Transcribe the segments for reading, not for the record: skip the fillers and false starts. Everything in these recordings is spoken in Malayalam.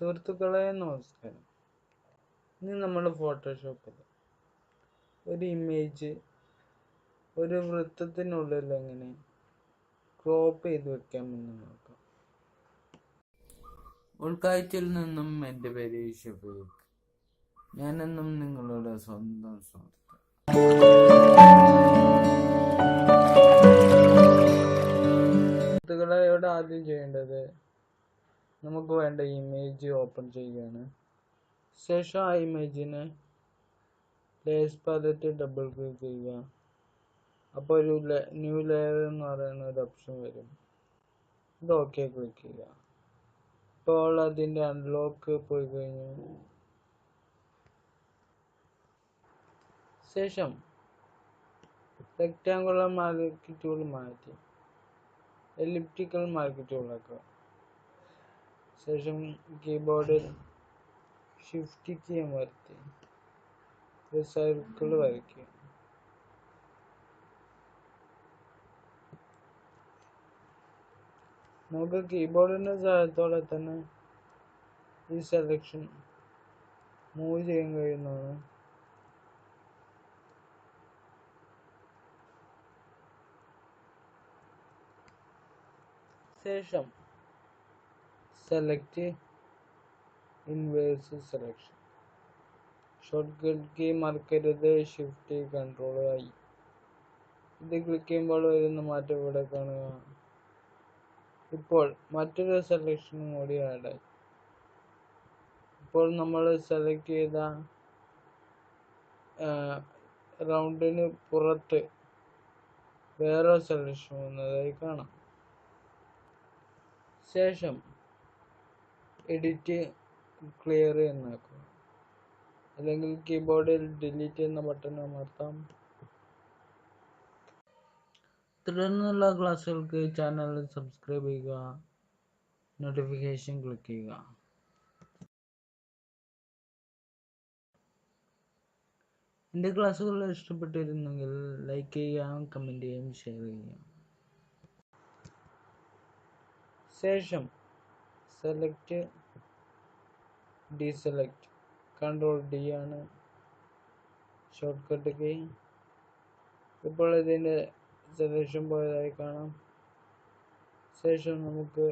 സുഹൃത്തുക്കളെ നമസ്കാരം. ഇനി നമ്മൾ ഫോട്ടോഷോപ്പിൽ ഒരു ഇമേജ് ഒരു വൃത്തത്തിനുള്ളിൽ എങ്ങനെ ക്രോപ്പ് ചെയ്ത് വെക്കാമെന്ന് നോക്കാം. ഉൾക്കാഴ്ചയിൽ നിന്നും എൻ്റെ പേര് ഷഫീഖ്. ഞാനെന്നും നിങ്ങളുടെ സ്വന്തം സുഹൃത്ത്. സുഹൃത്തുക്കളെ, ഇവിടെ ആദ്യം ചെയ്യേണ്ടത് നമുക്ക് വേണ്ട ഇമേജ് ഓപ്പൺ ചെയ്യുകയാണ്. ശേഷം ആ ഇമേജിനെ ലേയേഴ്സ് പാലറ്റ് ഡബിൾ ക്ലിക്ക് ചെയ്യുക. അപ്പോൾ ഒരു ന്യൂ ലെയർ എന്ന് പറയുന്ന ഒരു ഓപ്ഷൻ വരും. ഇത് ഓക്കെ ക്ലിക്ക് ചെയ്യുക. ഇപ്പോൾ അതിൻ്റെ അൺലോക്ക് പോയി കഴിഞ്ഞു. ശേഷം റെക്റ്റാങ്കുലർ മാർക്ക് ടൂൾ മാറ്റി എലിപ്റ്റിക്കൽ മാർക്ക് ടൂളാക്കുക. ശേഷം കീബോർഡിൽ ഷിഫ്റ്റ് കീ അമർത്തി ഒരു സർക്കിൾ വരയ്ക്കുക. നമുക്ക് കീബോർഡിൻ്റെ സഹായത്തോടെ തന്നെ ഈ സെലക്ഷൻ മൂവ് ചെയ്യാൻ കഴിയുന്നതാണ്. ശേഷം select inverse selection. Shortcut key മറക്കരുത്, ഷിഫ്റ്റ് കൺട്രോൾ ആയി. ഇത് ക്ലിക്ക് ചെയ്യുമ്പോൾ വരുന്ന മാറ്റം ഇവിടെ കാണുക. ഇപ്പോൾ മറ്റൊരു സെലക്ഷനും കൂടി ആഡായി. ഇപ്പോൾ നമ്മൾ സെലക്ട് ചെയ്ത റൗണ്ടിന് പുറത്ത് വേറെ സെലക്ഷൻ വന്നതായി കാണാം. ശേഷം എഡിറ്റ് ക്ലിയർ എന്നാക്കുക, അല്ലെങ്കിൽ കീബോർഡിൽ ഡിലീറ്റ് എന്ന ബട്ടൺ അമർത്താം. തുടർന്നുള്ള ക്ലാസ്സുകൾക്ക് ചാനൽ സബ്സ്ക്രൈബ് ചെയ്യുക, നോട്ടിഫിക്കേഷൻ ക്ലിക്ക് ചെയ്യുക. എൻ്റെ ക്ലാസ്സുകൾ ഇഷ്ടപ്പെട്ടിരുന്നെങ്കിൽ ലൈക്ക് ചെയ്യാം, കമൻറ്റ് ചെയ്യാം, ഷെയർ ചെയ്യാം. ശേഷം സെലക്ട് ഡീസെലക്ട് കൺട്രോൾ ഡി ആണ് ഷോർട്ട് കട്ട് കീ. ഇപ്പോൾ ഇതിൻ്റെ സെലക്ഷൻ പോയതായി കാണാം. ശേഷം നമുക്ക്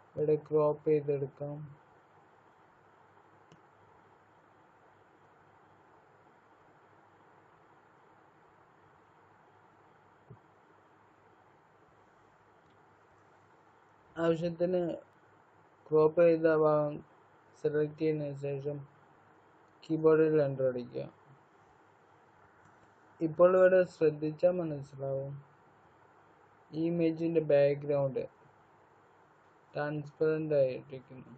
ഇവിടെ ക്രോപ്പ് ചെയ്തെടുക്കാം. ആവശ്യത്തിന് ക്രോപ്പ് ചെയ്ത ഭാഗം സെലക്ട് ചെയ്യുന്നതിന് ശേഷം കീബോർഡിൽ എൻ്റർ അടിക്കുക. ഇപ്പോൾ ഇവിടെ ശ്രദ്ധിച്ചാൽ മനസ്സിലാവും, ഈ ഇമേജിൻ്റെ ബാക്ക്ഗ്രൗണ്ട് ട്രാൻസ്പെറൻ്റ് ആയിട്ടിരിക്കുന്നു.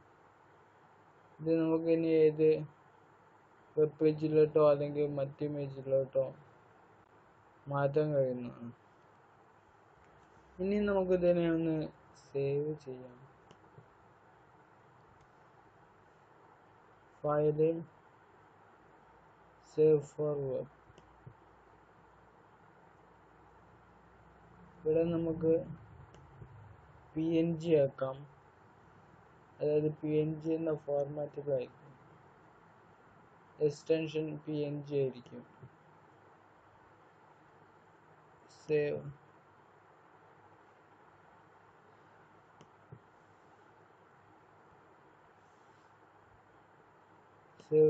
ഇത് നമുക്ക് ഇനി ഏത് വെബ് പേജിലോട്ടോ അല്ലെങ്കിൽ മറ്റ് ഇമേജിലോട്ടോ മാറ്റാൻ കഴിയുന്നതാണ്. ഇനി നമുക്കിതിനെ ഒന്ന് സേവ് ചെയ്യാം. File, save four web. ഇവിടെ നമുക്ക് PNG ആക്കാം, അതായത് PNG എന്ന ഫോർമാറ്റിലായിരിക്കും. എക്സ്റ്റൻഷൻ PNG ആയിരിക്കും. സേവ്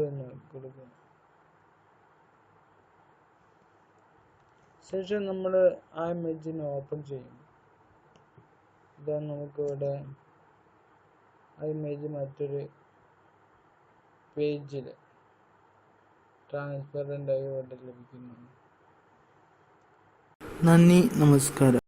എന്ന് കൊടുക്കുക. ശേഷം നമ്മൾ ആ ഇമേജിനെ ഓപ്പൺ ചെയ്യും. ഇതാ നമുക്കിവിടെ ആ ഇമേജ് മറ്റൊരു പേജിൽ ട്രാൻസ്പെറൻ്റ് ആയി ഇവിടെ ലഭിക്കുന്നു. നന്ദി, നമസ്കാരം.